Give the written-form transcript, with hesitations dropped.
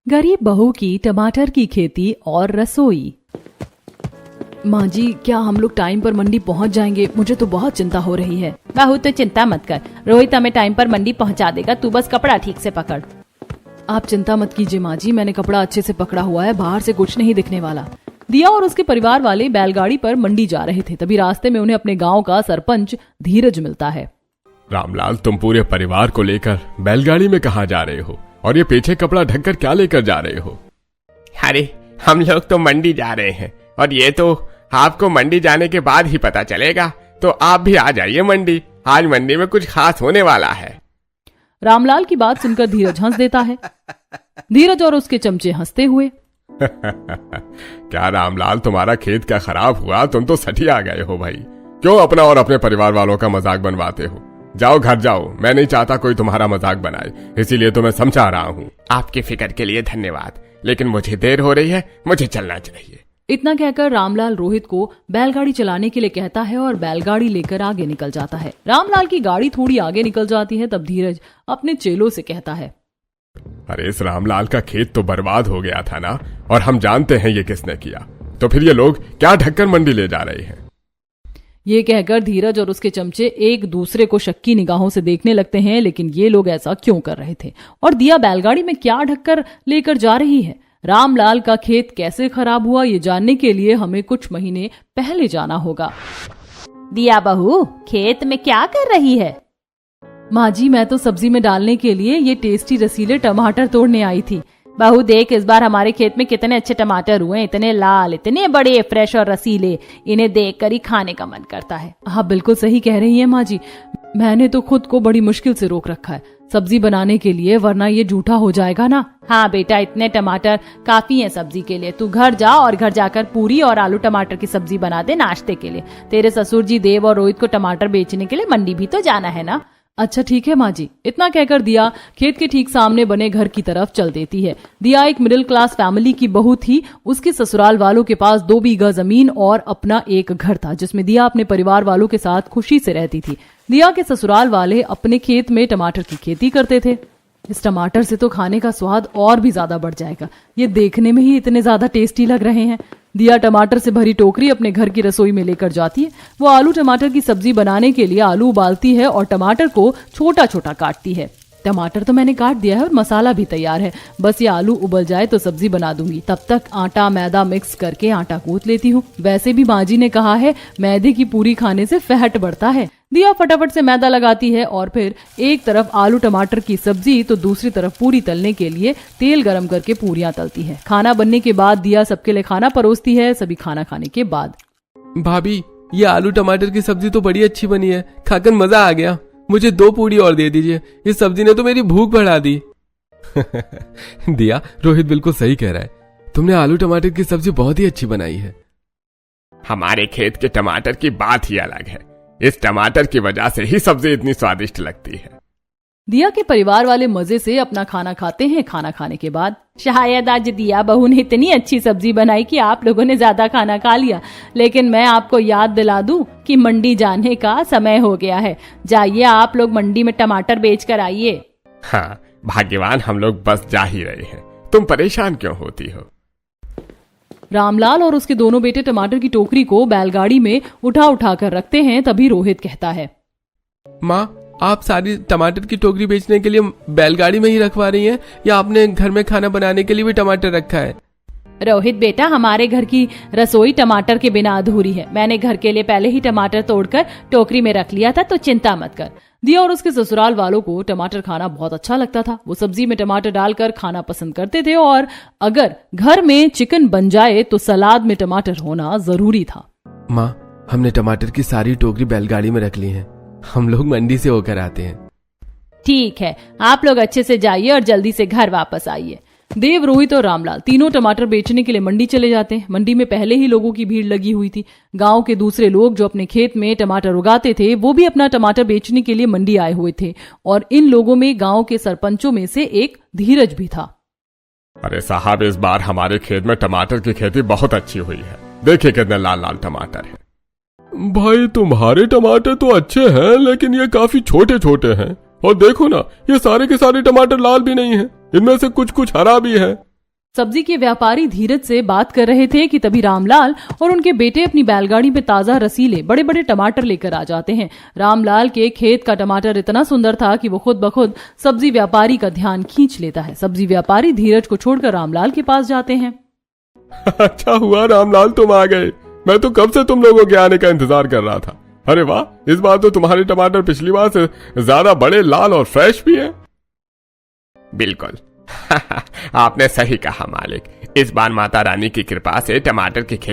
गरीब बहू की टमाटर की खेती और रसोई। माँ जी, क्या हम लोग टाइम पर मंडी पहुँच जाएंगे? मुझे तो बहुत चिंता हो रही है। बहू तो चिंता मत कर, रोहित हमें टाइम पर मंडी पहुँचा देगा, तू बस कपड़ा ठीक से पकड़। आप चिंता मत कीजिए माँ जी, मैंने कपड़ा अच्छे से पकड़ा हुआ है, बाहर से कुछ नहीं दिखने वाला। दिया और उसके परिवार वाले बैलगाड़ी पर मंडी जा रहे थे। तभी रास्ते में उन्हें अपने गांव का सरपंच धीरज मिलता है। रामलाल, तुम पूरे परिवार को लेकर बैलगाड़ी में कहाँ जा रहे हो और ये पीछे कपड़ा ढककर क्या लेकर जा रहे हो? अरे हम लोग तो मंडी जा रहे हैं और ये तो आपको मंडी जाने के बाद ही पता चलेगा, तो आप भी आ जाइए मंडी। आज मंडी में कुछ खास होने वाला है। रामलाल की बात सुनकर धीरज हंस देता है। धीरज और उसके चमचे हंसते हुए, क्या रामलाल, तुम्हारा खेत क्या खराब हुआ? तुम तो सठी आ गए हो भाई। क्यों अपना और अपने परिवार वालों का मजाक बनवाते हो? जाओ घर जाओ, मैं नहीं चाहता कोई तुम्हारा मजाक बनाए, इसीलिए तो मैं समझा रहा हूँ। आपकी फिक्र के लिए धन्यवाद, लेकिन मुझे देर हो रही है, मुझे चलना चाहिए। इतना कहकर रामलाल रोहित को बैलगाड़ी चलाने के लिए कहता है और बैलगाड़ी लेकर आगे निकल जाता है। रामलाल की गाड़ी थोड़ी आगे निकल जाती है, तब धीरज अपने चेलों से कहता है, अरे इस रामलाल का खेत तो बर्बाद हो गया था ना, और हम जानते हैं ये किसने किया, तो फिर ये लोग क्या ढककर मंडी ले जा रहे हैं? ये कहकर धीरज और उसके चमचे एक दूसरे को शक्की निगाहों से देखने लगते हैं, लेकिन ये लोग ऐसा क्यों कर रहे थे और दिया बैलगाड़ी में क्या ढककर लेकर जा रही है? रामलाल का खेत कैसे खराब हुआ, ये जानने के लिए हमें कुछ महीने पहले जाना होगा। दिया बहू, खेत में क्या कर रही है? माँ जी, मैं तो सब्जी में डालने के लिए ये टेस्टी रसीले टमाटर तोड़ने आई थी। बहू देख, इस बार हमारे खेत में कितने अच्छे टमाटर हुए, इतने लाल, इतने बड़े, फ्रेश और रसीले। इन्हें देखकर ही खाने का मन करता है। हाँ, बिल्कुल सही कह रही है माँ जी, मैंने तो खुद को बड़ी मुश्किल से रोक रखा है सब्जी बनाने के लिए, वरना ये जूठा हो जाएगा ना। हाँ बेटा, इतने टमाटर काफी हैं सब्जी के लिए। तू घर जा और घर जाकर पूरी और आलू टमाटर की सब्जी बना दे नाश्ते के लिए। तेरे ससुर जी देव और रोहित को टमाटर बेचने के लिए मंडी भी तो जाना है ना। अच्छा ठीक है माँ जी। इतना कहकर दिया खेत के ठीक सामने बने घर की तरफ चल देती है। दिया एक मिडिल क्लास फैमिली की बहू थी। उसके ससुराल वालों के पास 2 बीघा जमीन और अपना एक घर था, जिसमें दिया अपने परिवार वालों के साथ खुशी से रहती थी। दिया के ससुराल वाले अपने खेत में टमाटर की खेती करते थे। इस टमाटर से तो खाने का स्वाद और भी ज्यादा बढ़ जाएगा, ये देखने में ही इतने ज्यादा टेस्टी लग रहे हैं। दिया टमाटर से भरी टोकरी अपने घर की रसोई में लेकर जाती है। वो आलू टमाटर की सब्जी बनाने के लिए आलू उबालती है और टमाटर को छोटा छोटा काटती है। टमाटर तो मैंने काट दिया है और मसाला भी तैयार है, बस ये आलू उबल जाए तो सब्जी बना दूंगी। तब तक आटा मैदा मिक्स करके आटा गूंथ लेती हूँ। वैसे भी माँ जी ने कहा है मैदे की पूरी खाने से फैट बढ़ता है। दिया फटाफट से मैदा लगाती है और फिर एक तरफ आलू टमाटर की सब्जी तो दूसरी तरफ पूरी तलने के लिए तेल गरम करके पूरियां तलती है। खाना बनने के बाद दिया सबके लिए खाना परोसती है। सभी खाना खाने के बाद, भाभी ये आलू टमाटर की सब्जी तो बड़ी अच्छी बनी है, खाकर मजा आ गया। मुझे 2 पूड़ी और दे दीजिए, इस सब्जी ने तो मेरी भूख बढ़ा दी। दिया, रोहित बिल्कुल सही कह रहा है, तुमने आलू टमाटर की सब्जी बहुत ही अच्छी बनाई है। हमारे खेत के टमाटर की बात ही अलग है, इस टमाटर की वजह से ही सब्जी इतनी स्वादिष्ट लगती है। दिया के परिवार वाले मजे से अपना खाना खाते हैं। खाना खाने के बाद, शायद आज दिया बहू ने इतनी अच्छी सब्जी बनाई कि आप लोगों ने ज्यादा खाना खा लिया, लेकिन मैं आपको याद दिला दूं कि मंडी जाने का समय हो गया है। जाइए आप लोग मंडी में टमाटर बेच कर आइए। हाँ, भाग्यवान हम लोग बस जा ही रहे हैं, तुम परेशान क्यों होती हो? रामलाल और उसके दोनों बेटे टमाटर की टोकरी को बैलगाड़ी में उठा उठा कर रखते हैं। तभी रोहित कहता है, माँ, आप सारी टमाटर की टोकरी बेचने के लिए बैलगाड़ी में ही रखवा रही हैं या आपने घर में खाना बनाने के लिए भी टमाटर रखा है? रोहित बेटा, हमारे घर की रसोई टमाटर के बिना अधूरी है। मैंने घर के लिए पहले ही टमाटर तोड़कर टोकरी में रख लिया था, तो चिंता मत कर। दिया और उसके ससुराल वालों को टमाटर खाना बहुत अच्छा लगता था। वो सब्जी में टमाटर डालकर खाना पसंद करते थे और अगर घर में चिकन बन जाए तो सलाद में टमाटर होना जरूरी था। माँ, हमने टमाटर की सारी टोकरी बैलगाड़ी में रख ली है, हम लोग मंडी से होकर आते हैं। ठीक है, आप लोग अच्छे से जाइए और जल्दी से घर वापस आइए। देव, रोहित और रामलाल तीनों टमाटर बेचने के लिए मंडी चले जाते हैं। मंडी में पहले ही लोगों की भीड़ लगी हुई थी। गांव के दूसरे लोग जो अपने खेत में टमाटर उगाते थे, वो भी अपना टमाटर बेचने के लिए मंडी आए हुए थे और इन लोगों में गांव के सरपंचों में से एक धीरज भी था। अरे साहब, इस बार हमारे खेत में टमाटर की खेती बहुत अच्छी हुई है, देखिए कितने लाल लाल टमाटर हैं। भाई, तुम्हारे टमाटर तो अच्छे हैं, लेकिन ये काफी छोटे छोटे हैं। और देखो ना, ये सारे के सारे टमाटर लाल भी नहीं हैं, इनमें से कुछ कुछ हरा भी है। सब्जी के व्यापारी धीरज से बात कर रहे थे कि तभी रामलाल और उनके बेटे अपनी बैलगाड़ी में ताजा रसीले बड़े बड़े टमाटर लेकर आ जाते हैं। रामलाल के खेत का टमाटर इतना सुंदर था कि वो खुद ब खुद सब्जी व्यापारी का ध्यान खींच लेता है। सब्जी व्यापारी धीरज को छोड़कर रामलाल के पास जाते हैं। अच्छा हुआ रामलाल तुम आ गए, मैं तो कब से तुम लोगों के आने का इंतजार कर रहा था। अरे वाह, इस बार तो तुम्हारे टमाटर पिछली बार से ज्यादा बड़े, लाल और फ्रेश भी हैं। बिल्कुल आपने सही कहा मालिक, इस बार माता रानी की कृपा से टमाटर की खेती